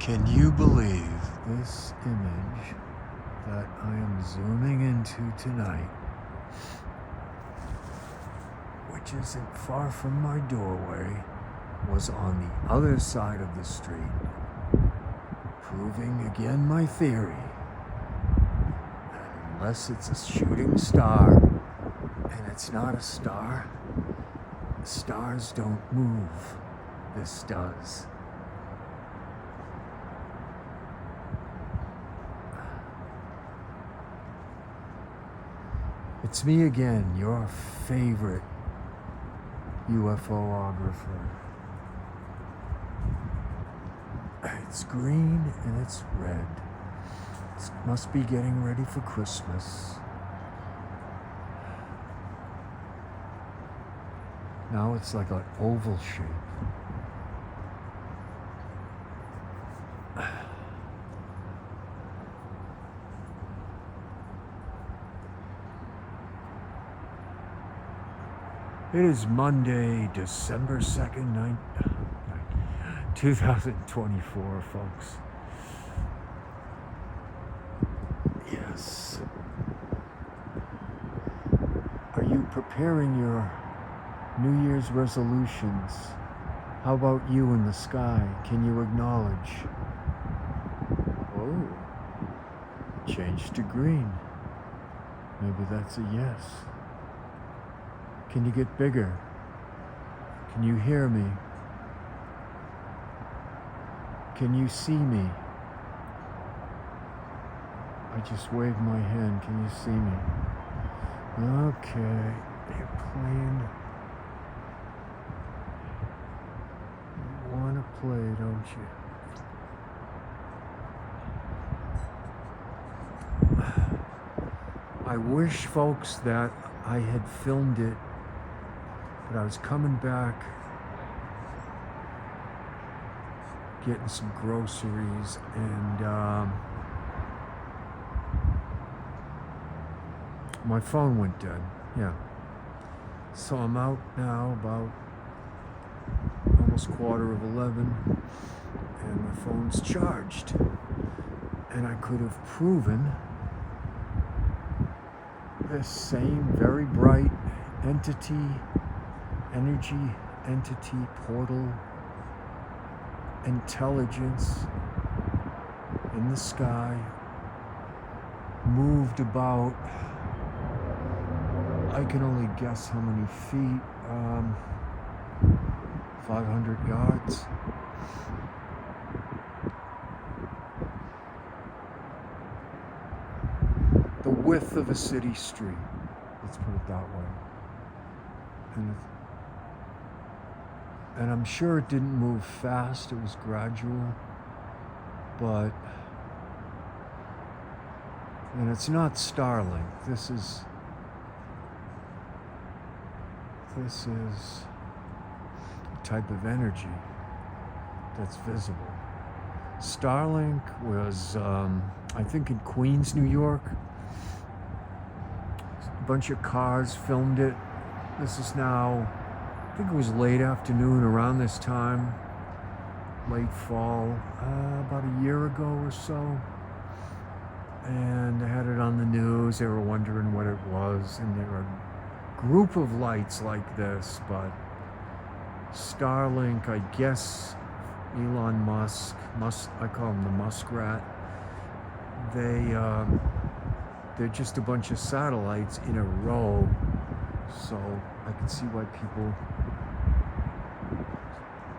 Can you believe this image that I am zooming into tonight, which isn't far from my doorway, was on the other side of the street, proving again my theory that unless it's a shooting star, and it's not a star, stars don't move. This does. It's me again, your favorite UFOographer. It's green and it's red. It must be getting ready for Christmas. Now it's like an oval shape. It is Monday, December 2nd, 2024, folks. Yes. Are you preparing your New Year's resolutions? How about you in the sky? Can you acknowledge? Oh, changed to green. Maybe that's a yes. Can you get bigger? Can you hear me? Can you see me? I just waved my hand. Can you see me? Okay, you're playing. You want to play, don't you? I wish, folks, that I had filmed it. But I was coming back, getting some groceries, and my phone went dead. Yeah. So I'm out now about almost 11:15, and my phone's charged. And I could have proven this same very bright energy entity, portal, intelligence in the sky moved about, I can only guess how many feet, 500 yards. The width of a city street, let's put it that way. And I'm sure it didn't move fast, it was gradual, and it's not Starlink. This is a type of energy that's visible. Starlink was, I think, in Queens, New York. A bunch of cars filmed it. This is now, I think it was late afternoon around this time, late fall, about a year ago or so. And they had it on the news. They were wondering what it was. And there were a group of lights like this, but Starlink, I guess Elon Musk, I call him the Muskrat. They're just a bunch of satellites in a row. So I can see why people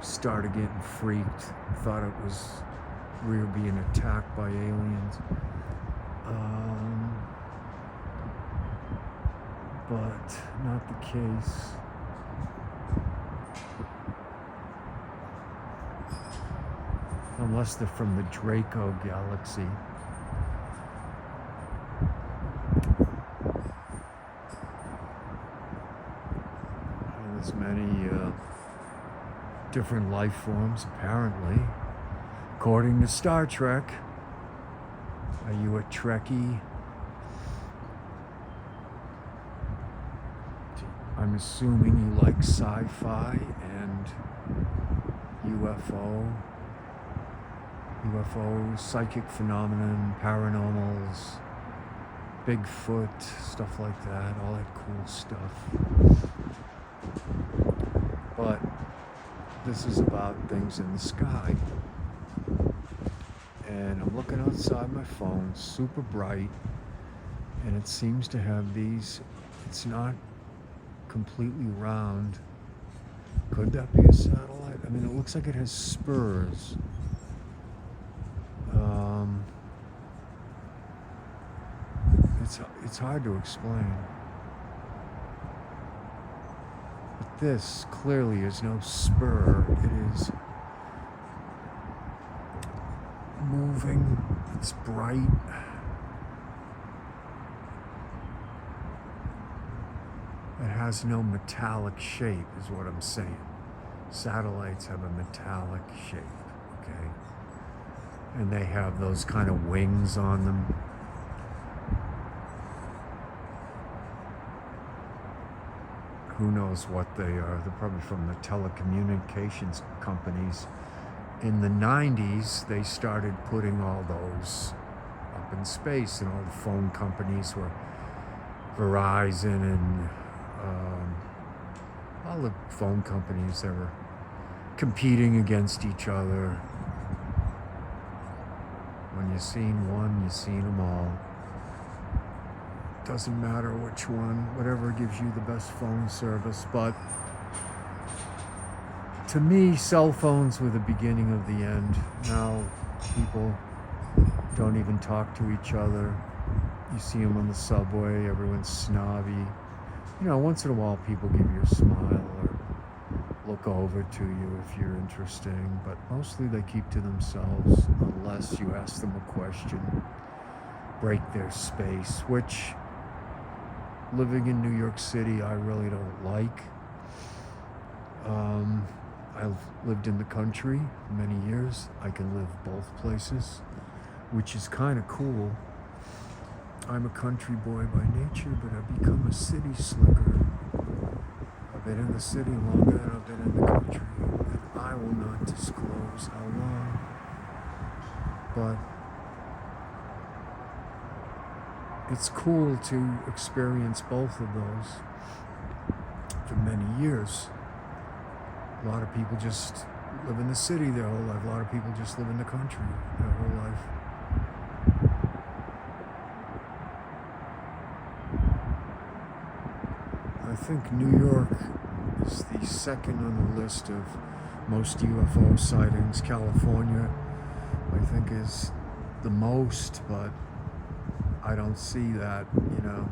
started getting freaked, thought we were being attacked by aliens. But not the case. Unless they're from the Draco galaxy. There's many different life forms, apparently. According to Star Trek. Are you a Trekkie? I'm assuming you like sci-fi and UFO UFOs, psychic phenomenon, paranormals, Bigfoot, stuff like that, all that cool stuff. But this is about things in the sky. And I'm looking outside my phone, super bright, and it seems to have these, it's not completely round. Could that be a satellite? I mean, it looks like it has spurs. It's hard to explain. But this clearly is no spur. It is moving. It's bright. It has no metallic shape, is what I'm saying. Satellites have a metallic shape, okay? And they have those kind of wings on them. Who knows what they are? They're probably from the telecommunications companies. In the 90s, they started putting all those up in space, and all the phone companies were Verizon and all the phone companies that were competing against each other. When you've seen one, you've seen them all. Doesn't matter which one, whatever gives you the best phone service. But to me, cell phones were the beginning of the end. Now people don't even talk to each other. You see them on the subway, everyone's snobby. You know, once in a while people give you a smile or look over to you if you're interesting, but mostly they keep to themselves unless you ask them a question, break their space, which living in New York City I really don't like. I've lived in the country many years. I can live both places, which is kind of cool. I'm a country boy by nature, but I've become a city slicker. I've been in the city longer than I've been in the country, and I will not disclose how long. But it's cool to experience both of those for many years. A lot of people just live in the city their whole life. A lot of people just live in the country their whole life. I think New York is the second on the list of most UFO sightings. California, I think, is the most, but I don't see that, you know.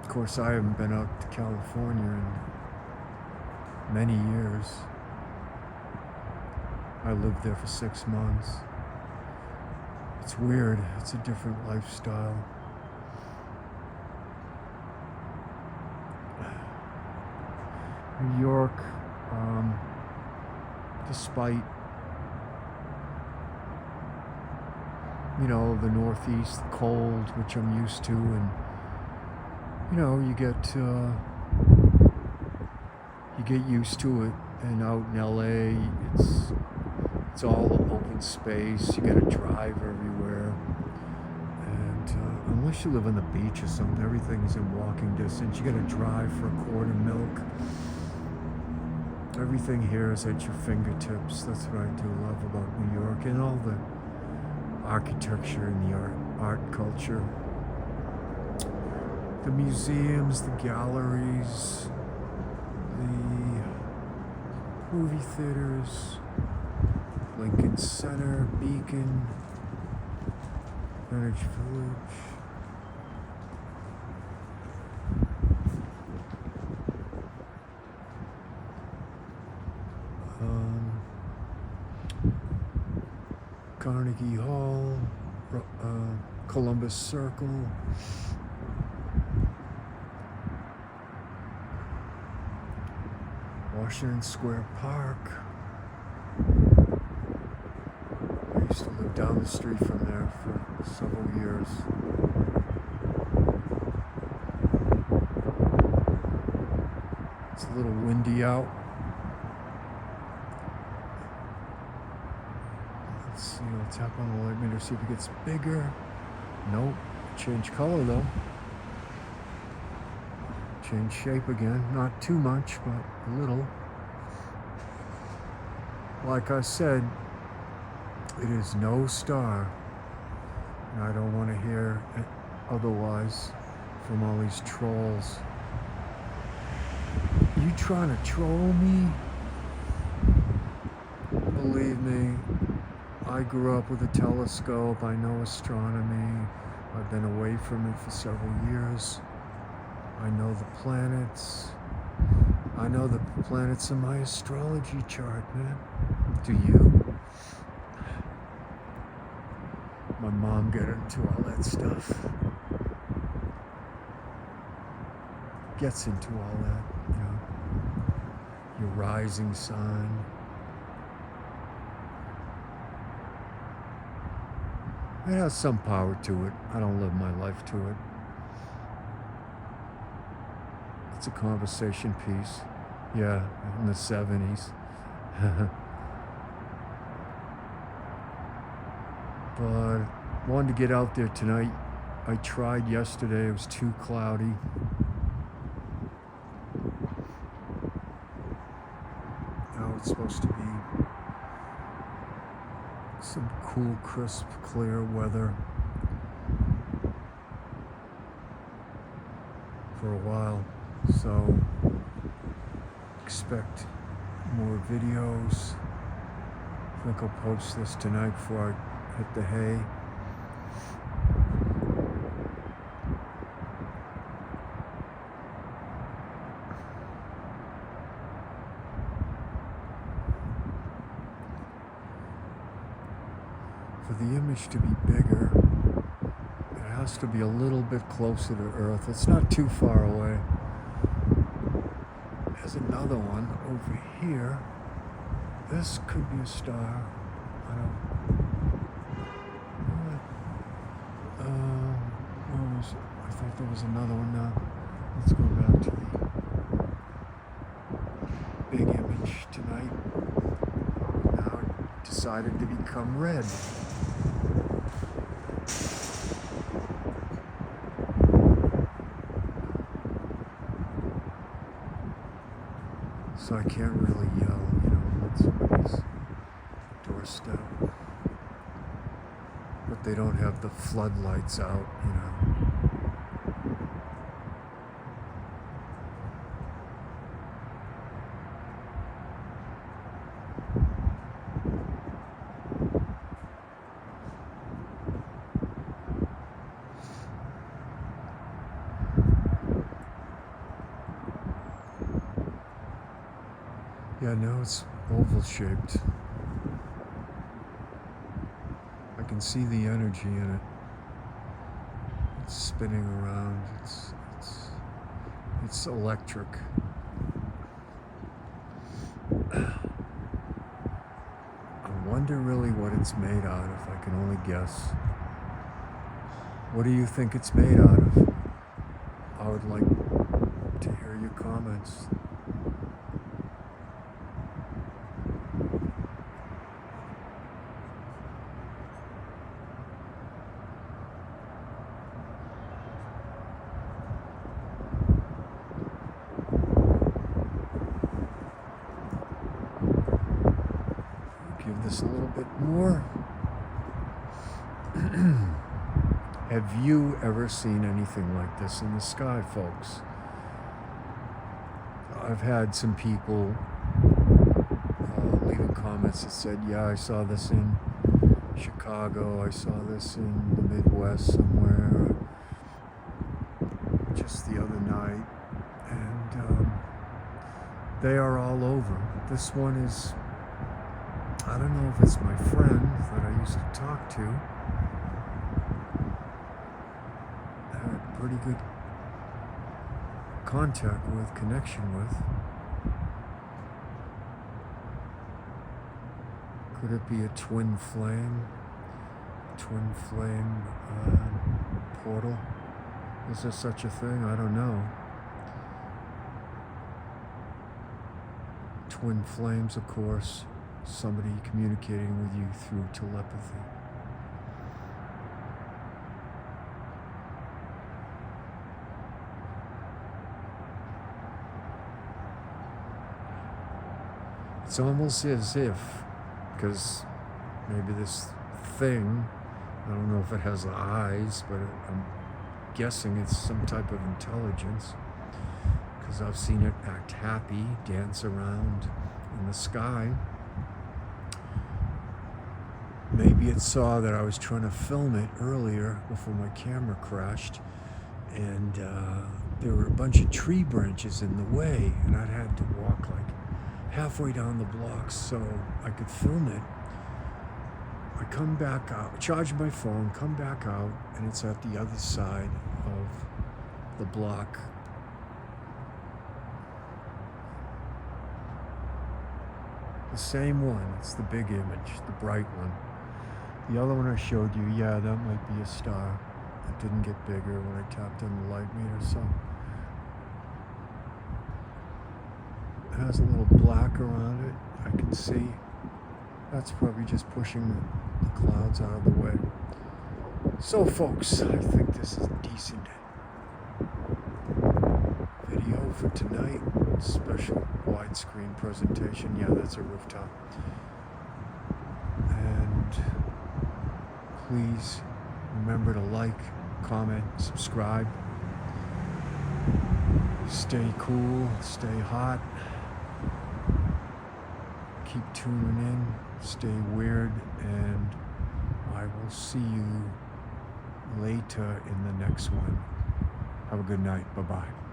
Of course, I haven't been out to California in many years. I lived there for 6 months. It's weird. It's a different lifestyle. New York, despite, you know, the Northeast, the cold, which I'm used to, and, you know, you get used to it. And out in LA, it's all open space. You gotta drive everywhere, and unless you live on the beach or something, everything's in walking distance. You gotta drive for a quart of milk. Everything here is at your fingertips. That's what I do love about New York, and all the architecture and the art culture. The museums, the galleries, the movie theaters, Lincoln Center, Beacon, Greenwich Village. Carnegie Hall, Columbus Circle, Washington Square Park. I used to live down the street from there for several years. It's a little windy out. Let's see, I'll tap on the light meter, see if it gets bigger. Nope. Change color though. Change shape again. Not too much, but a little. Like I said, it is no star. And I don't want to hear it otherwise from all these trolls. You trying to troll me? Believe me, I grew up with a telescope. I know astronomy. I've been away from it for several years. I know the planets. I know the planets in my astrology chart, man. Do you? My mom got into all that stuff. Gets into all that, you know. Your rising sign. It has some power to it. I don't live my life to it. It's a conversation piece. Yeah, in the 70s. But wanted to get out there tonight. I tried yesterday. It was too cloudy. Now it's supposed to be some cool, crisp, clear weather for a while. So expect more videos. I think I'll post this tonight before I hit the hay. For the image to be bigger, it has to be a little bit closer to Earth. It's not too far away. There's another one over here. This could be a star. I don't. Where was it? I thought there was another one now. Let's go back to the big image tonight. Now it decided to become red. So I can't really yell, you know, at somebody's doorstep. But they don't have the floodlights out, you know. Yeah, now it's oval shaped. I can see the energy in it. It's spinning around. It's electric. I wonder really what it's made out of. I can only guess. What do you think it's made out of? I would like to hear your comments. Give this a little bit more. Have you ever seen anything like this in the sky, folks? I've had some people leaving comments that said, yeah, I saw this in Chicago, I saw this in the Midwest somewhere just the other night, and they are all over. This one is, I don't know if it's my friend that I used to talk to. I had pretty good contact with, connection with. Could it be a twin flame? Twin flame portal? Is there such a thing? I don't know. Twin flames, of course, somebody communicating with you through telepathy. It's almost as if, because maybe this thing, I don't know if it has eyes, but I'm guessing it's some type of intelligence, because I've seen it act happy, dance around in the sky. Maybe it saw that I was trying to film it earlier before my camera crashed, and there were a bunch of tree branches in the way, and I had to walk like halfway down the block so I could film it. I come back out, charge my phone, come back out, and it's at the other side of the block. The same one, it's the big image, the bright one. The other one I showed you, yeah, that might be a star. It didn't get bigger when I tapped on the light meter, so. It has a little black around it, I can see. That's probably just pushing the clouds out of the way. So folks, I think this is a decent video for tonight. Special widescreen presentation. Yeah, that's a rooftop. And please remember to like, comment, subscribe. Stay cool, stay hot. Keep tuning in, stay weird, and I will see you later in the next one. Have a good night. Bye-bye.